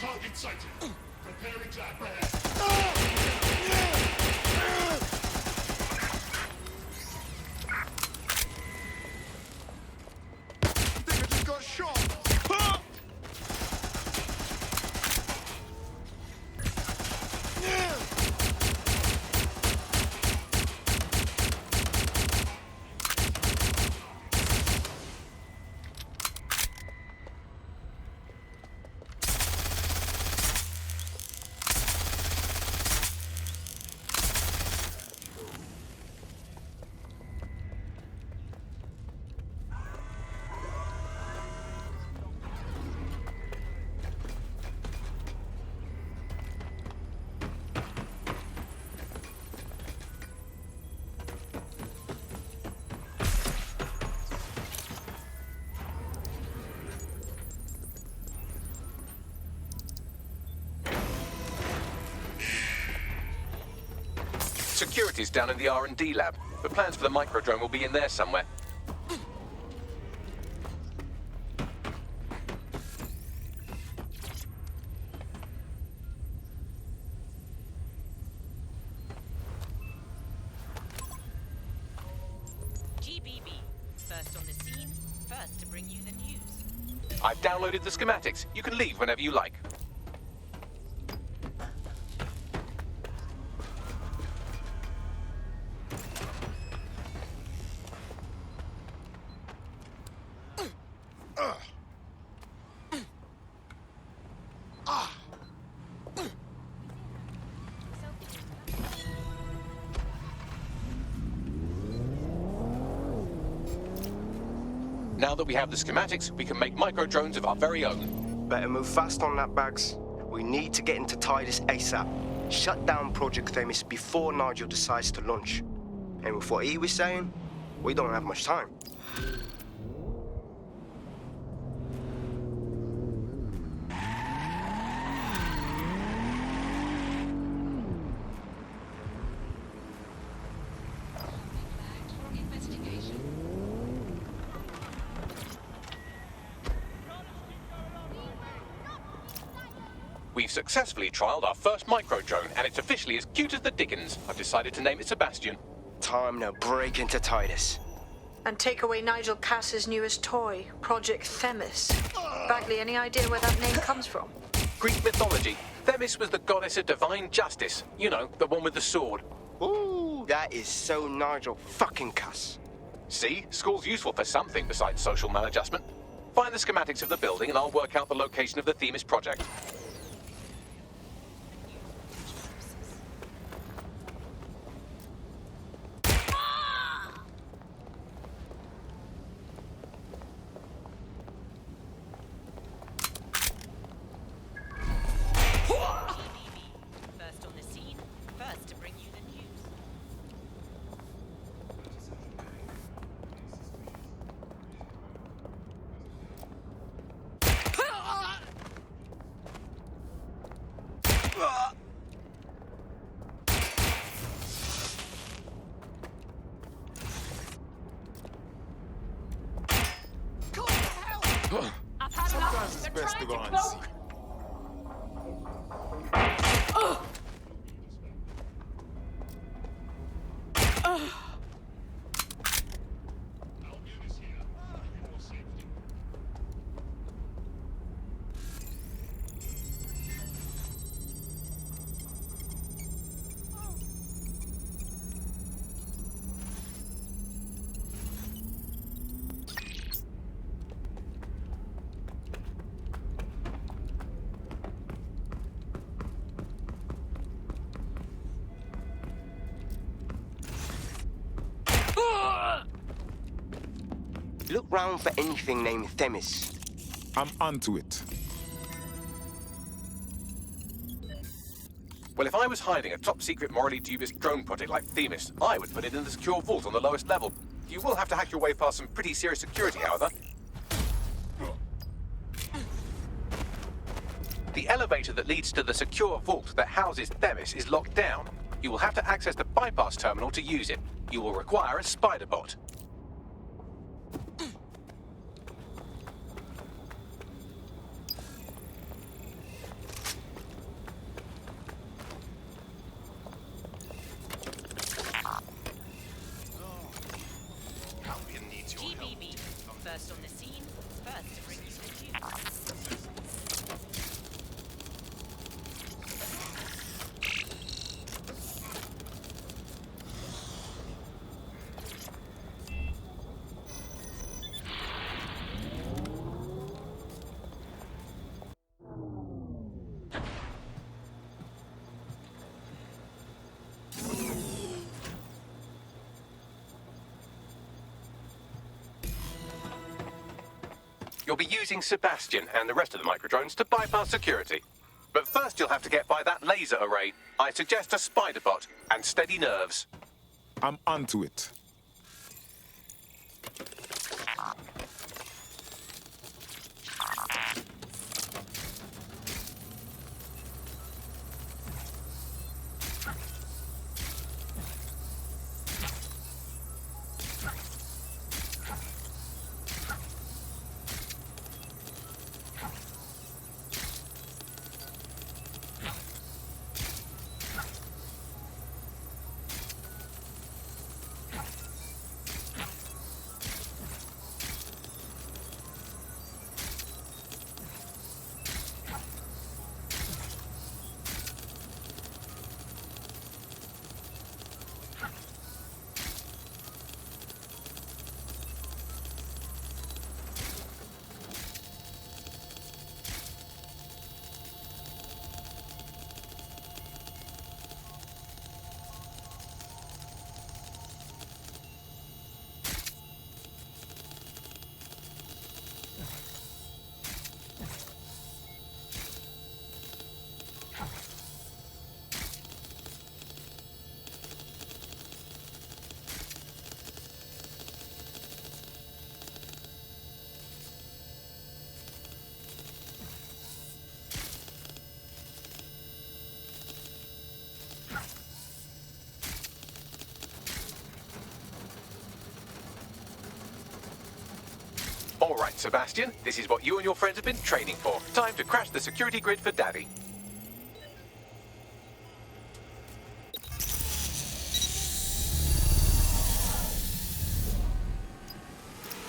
Target sighted. Preparing to apprehend. I think I just got shot. Security's down in the R&D lab. The plans for the microdrone will be in there somewhere. GBB, first on the scene, first to bring you the news. I've downloaded the schematics. You can leave whenever you like. Now that we have the schematics, we can make micro-drones of our very own. Better move fast on that, Bags. We need to get into Titus ASAP. Shut down Project Themis before Nigel decides to launch. And with what he was saying, we don't have much time. We've successfully trialed our first micro-drone, and it's officially as cute as the dickens. I've decided to name it Sebastian. Time to break into Titus. And take away Nigel Cass's newest toy, Project Themis. Bagley, any idea where that name comes from? Greek mythology. Themis was the goddess of divine justice. You know, the one with the sword. Ooh, that is so Nigel fucking Cass. See? School's useful for something besides social maladjustment. Find the schematics of the building and I'll work out the location of the Themis project. First on the scene, first to bring you the news. Sometimes it's best to go and see. Look round for anything named Themis. I'm onto it. Well, if I was hiding a top-secret, morally dubious drone project like Themis, I would put it in the secure vault on the lowest level. You will have to hack your way past some pretty serious security, however. The elevator that leads to the secure vault that houses Themis is locked down. You will have to access the bypass terminal to use it. You will require a spider bot. you'll be using Sebastian and the rest of the microdrones to bypass security. But first you'll have to get by that laser array. I suggest a spider bot and steady nerves. I'm onto it. All right, Sebastian, this is what you and your friends have been training for. Time to crash the security grid for Daddy.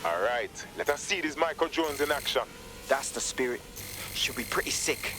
All right, let us see these micro drones in action. That's the spirit. Should be pretty sick.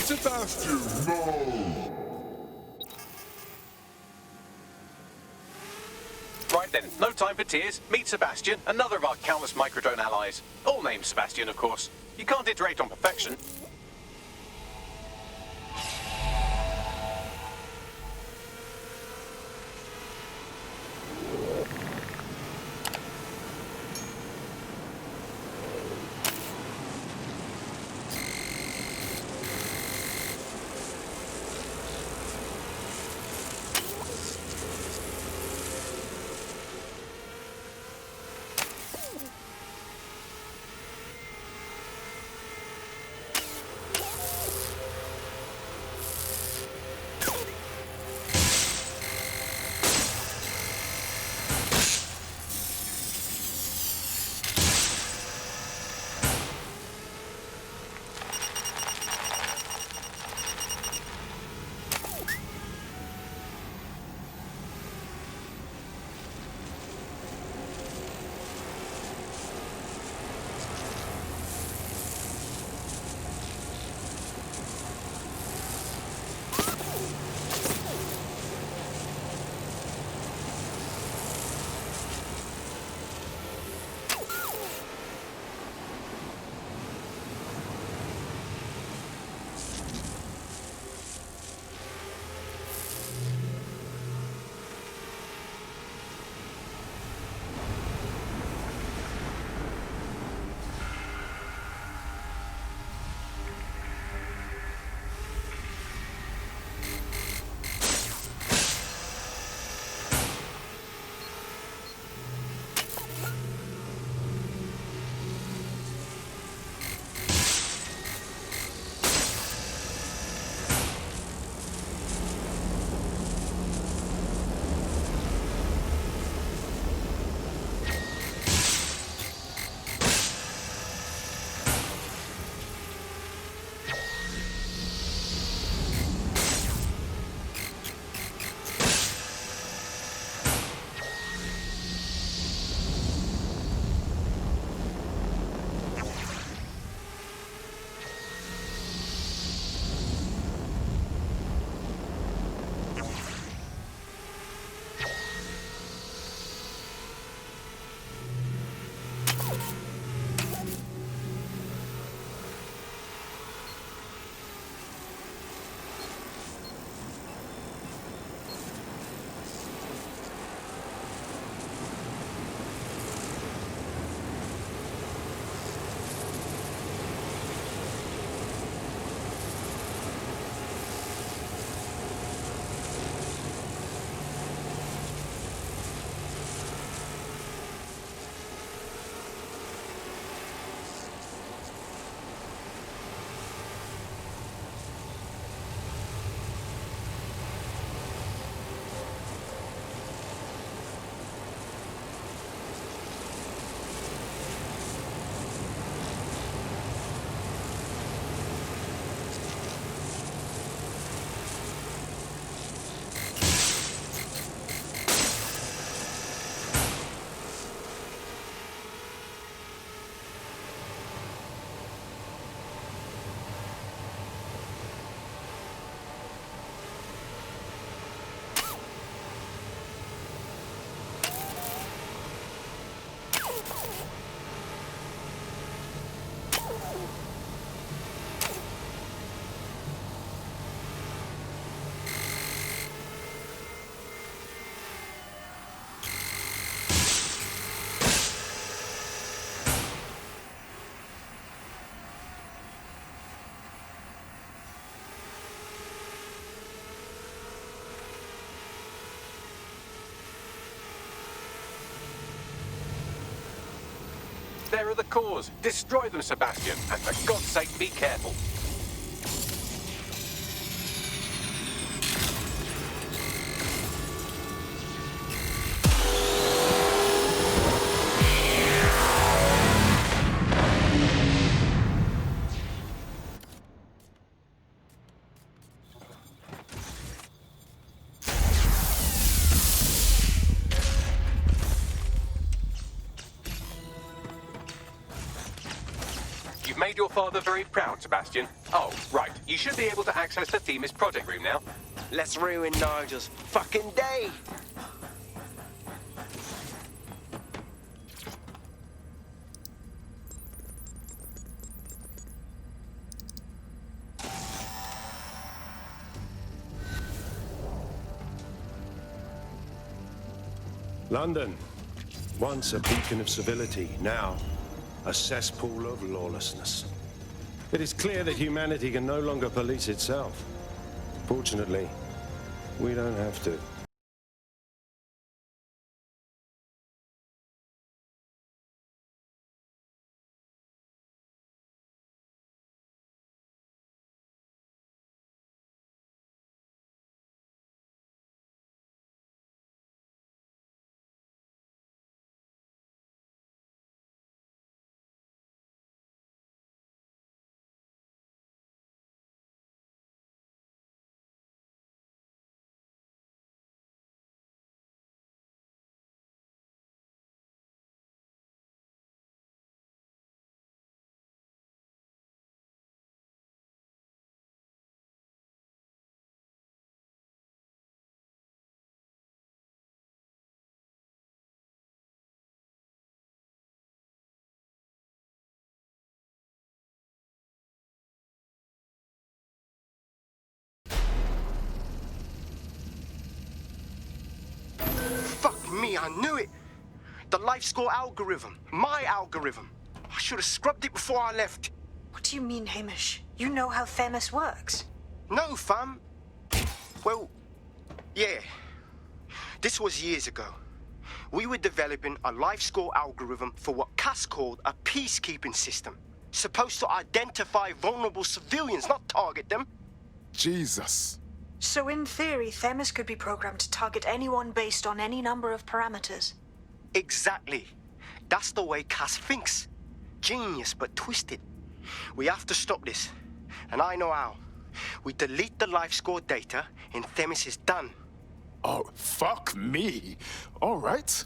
Sebastian, no! Right then, no time for tears. Meet Sebastian, another of our countless microdrone allies. All named Sebastian, of course. You can't iterate on perfection. There are the cores. Destroy them, Sebastian. And for God's sake, be careful. You've made your father very proud, Sebastian. Oh, right. You should be able to access the Themis project room now. Let's ruin Nigel's fucking day. London, once a beacon of civility, now a cesspool of lawlessness. It is clear that humanity can no longer police itself. Fortunately, we don't have to. Fuck me, I knew it. The life score algorithm. My algorithm. I should have scrubbed it before I left. What do you mean, Hamish? You know how Themis works. No, fam. Well, yeah. This was years ago. We were developing a life score algorithm for what Cass called a peacekeeping system. Supposed to identify vulnerable civilians, not target them. Jesus. So in theory, Themis could be programmed to target anyone based on any number of parameters. Exactly. That's the way Cass thinks. Genius, but twisted. We have to stop this. And I know how. We delete the life score data and Themis is done. Oh, fuck me. All right.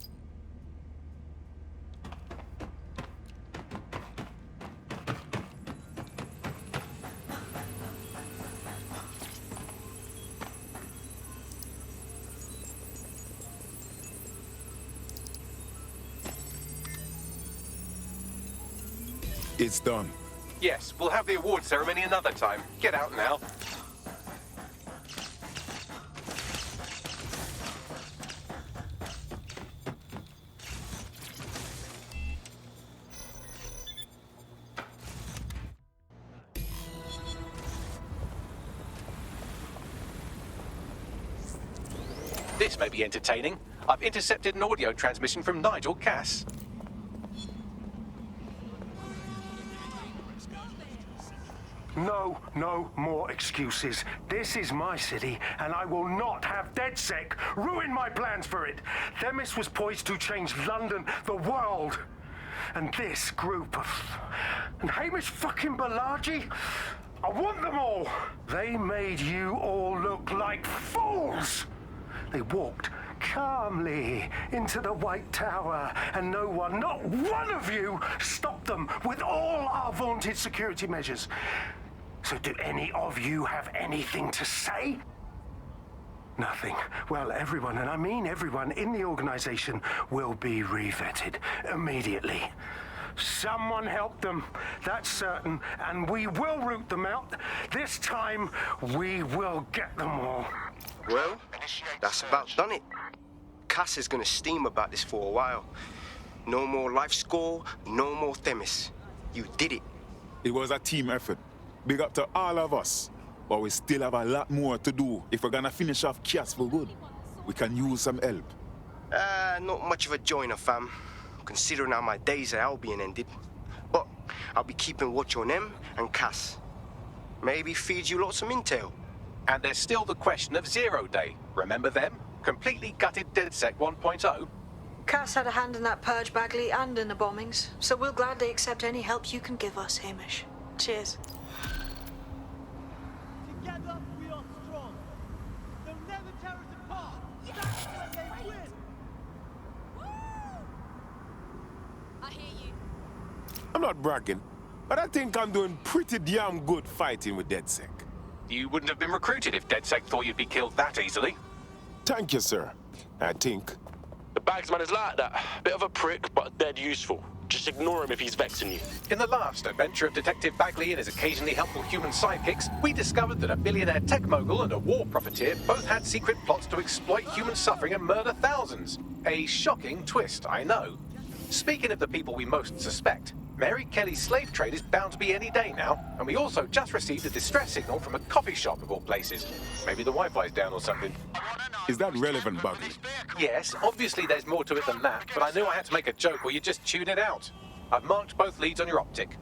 It's done. Yes, we'll have the award ceremony another time. Get out now. This may be entertaining. I've intercepted an audio transmission from Nigel Cass. No more excuses. This is my city, and I will not have DedSec ruin my plans for it. Themis was poised to change London, the world. And this group of... And Hamish fucking Balaji? I want them all. They made you all look like fools. They walked calmly into the White Tower, and no one, not one of you, stopped them with all our vaunted security measures. So do any of you have anything to say? Nothing. Well, everyone, and I mean everyone in the organization, will be revetted immediately. Someone helped them, that's certain, and we will root them out. This time, we will get them all. Well, that's about done it. Cass is gonna steam about this for a while. No more life score, no more Themis. You did it. It was a team effort. Big up to all of us. But we still have a lot more to do if we're gonna finish off Cass for good. We can use some help. Not much of a joiner, fam. considering how my days at Albion ended. But I'll be keeping watch on them and Cass. Maybe feed you lots of intel. And there's still the question of Zero Day. Remember them? Completely gutted DedSec 1.0? Cass had a hand in that purge, Bagley, and in the bombings, so we'll gladly accept any help you can give us, Hamish. Cheers. Together we are strong. They'll never tear us apart. That's when they win. I hear you. I'm not bragging, but I think I'm doing pretty damn good fighting with DedSec. You wouldn't have been recruited if DedSec thought you'd be killed that easily. Thank you, sir. I think. The Bagsman is like that. Bit of a prick, but dead useful. Just ignore him if he's vexing you. In the last adventure of Detective Bagley and his occasionally helpful human sidekicks, we discovered that a billionaire tech mogul and a war profiteer both had secret plots to exploit human suffering and murder thousands. A shocking twist, I know. Speaking of the people we most suspect, Mary Kelly's slave trade is bound to be any day now, and we also just received a distress signal from a coffee shop of all places. Maybe the Wi-Fi's down or something. Is that relevant, Bugley? Yes, obviously there's more to it than that, but I knew I had to make a joke or you just chewed it out. I've marked both leads on your optic.